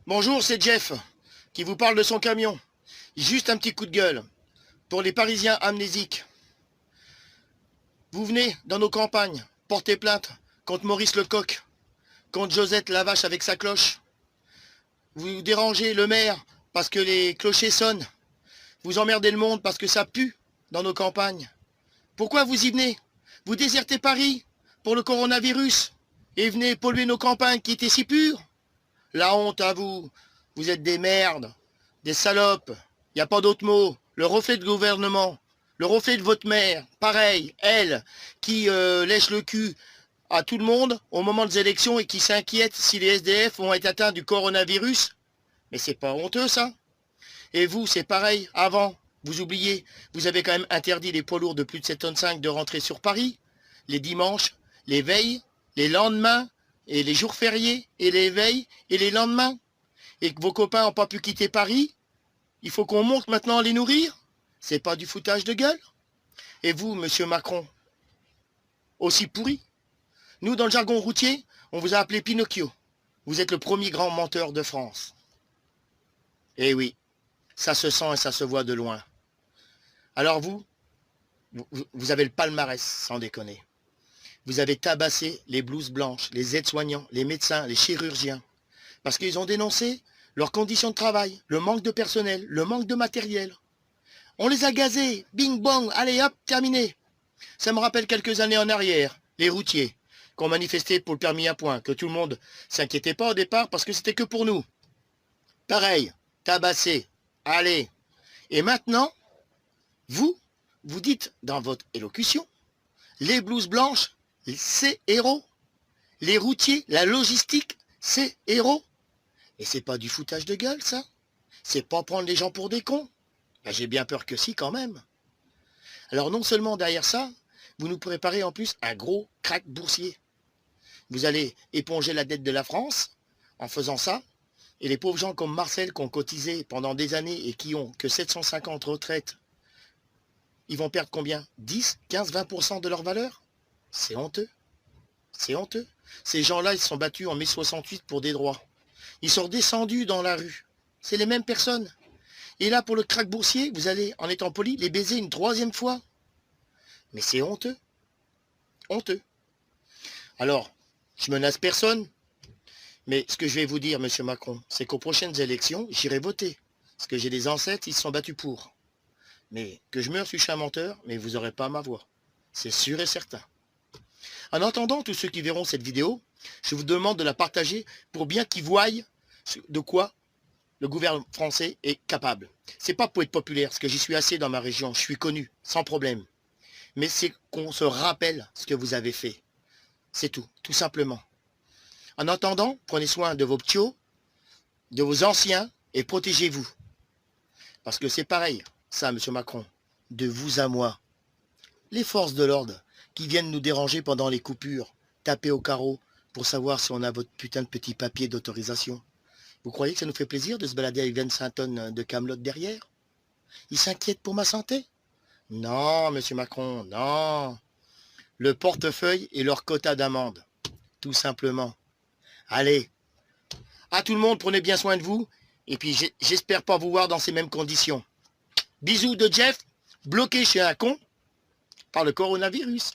Bonjour, c'est Jeff qui vous parle de son camion. Juste un petit coup de gueule pour les Parisiens amnésiques. Vous venez dans nos campagnes porter plainte contre Maurice Lecoq, contre Josette Lavache avec sa cloche. Vous dérangez le maire parce que les clochers sonnent. Vous emmerdez le monde parce que ça pue dans nos campagnes. Pourquoi vous y venez? Vous désertez Paris pour le coronavirus et venez polluer nos campagnes qui étaient si pures. La honte à vous. Vous êtes des merdes, des salopes. Il n'y a pas d'autre mot. Le reflet de gouvernement, le reflet de votre mère, pareil, elle, qui lèche le cul à tout le monde au moment des élections et qui s'inquiète si les SDF vont être atteints du coronavirus. Mais c'est pas honteux, ça? Et vous, c'est pareil, avant, vous oubliez, vous avez quand même interdit les poids lourds de plus de 7,5 tonnes de rentrer sur Paris, les dimanches, les veilles, les lendemains, et les jours fériés, et les veilles, et les lendemains. Et que vos copains n'ont pas pu quitter Paris, il faut qu'on monte maintenant à les nourrir. C'est pas du foutage de gueule. Et vous, monsieur Macron, aussi pourri. Nous, dans le jargon routier, on vous a appelé Pinocchio. Vous êtes le premier grand menteur de France. Eh oui, ça se sent et ça se voit de loin. Alors vous avez le palmarès, sans déconner. Vous avez tabassé les blouses blanches, les aides-soignants, les médecins, les chirurgiens. Parce qu'ils ont dénoncé leurs conditions de travail, le manque de personnel, le manque de matériel. On les a gazés, bing bong, allez hop, terminé. Ça me rappelle quelques années en arrière, les routiers, qui ont manifesté pour le permis à points, que tout le monde s'inquiétait pas au départ parce que c'était que pour nous. Pareil, tabassé, allez. Et maintenant, vous dites dans votre élocution, les blouses blanches, c'est héros. Les routiers, la logistique, c'est héros. Et c'est pas du foutage de gueule, ça? C'est pas prendre les gens pour des cons? Ben, j'ai bien peur que si, quand même. Alors non seulement derrière ça, vous nous préparez en plus un gros crack boursier. Vous allez éponger la dette de la France en faisant ça, et les pauvres gens comme Marcel qui ont cotisé pendant des années et qui ont que 750 retraites, ils vont perdre combien? 10, 15, 20% de leur valeur? C'est honteux. C'est honteux. Ces gens-là, ils se sont battus en mai 68 pour des droits. Ils sont descendus dans la rue. C'est les mêmes personnes. Et là, pour le crack boursier, vous allez, en étant poli, les baiser une troisième fois. Mais c'est honteux. Honteux. Alors, je menace personne. Mais ce que je vais vous dire, monsieur Macron, c'est qu'aux prochaines élections, j'irai voter. Parce que j'ai des ancêtres, ils se sont battus pour. Mais que je meure, je suis un menteur, mais vous n'aurez pas ma voix. C'est sûr et certain. En attendant, tous ceux qui verront cette vidéo, je vous demande de la partager pour bien qu'ils voient de quoi le gouvernement français est capable. C'est pas pour être populaire, parce que j'y suis assez dans ma région, je suis connu, sans problème. Mais c'est qu'on se rappelle ce que vous avez fait. C'est tout simplement. En attendant, prenez soin de vos ptios, de vos anciens, et protégez-vous. Parce que c'est pareil, ça, monsieur Macron, de vous à moi. Les forces de l'ordre qui viennent nous déranger pendant les coupures, taper au carreau pour savoir si on a votre putain de petit papier d'autorisation. Vous croyez que ça nous fait plaisir de se balader avec 25 tonnes de camelote derrière? Ils s'inquiètent pour ma santé? Non, monsieur Macron, non. Le portefeuille et leur quota d'amende, tout simplement. Allez, à tout le monde, prenez bien soin de vous, et puis j'espère pas vous voir dans ces mêmes conditions. Bisous de Jeff, bloqué chez un con par le coronavirus.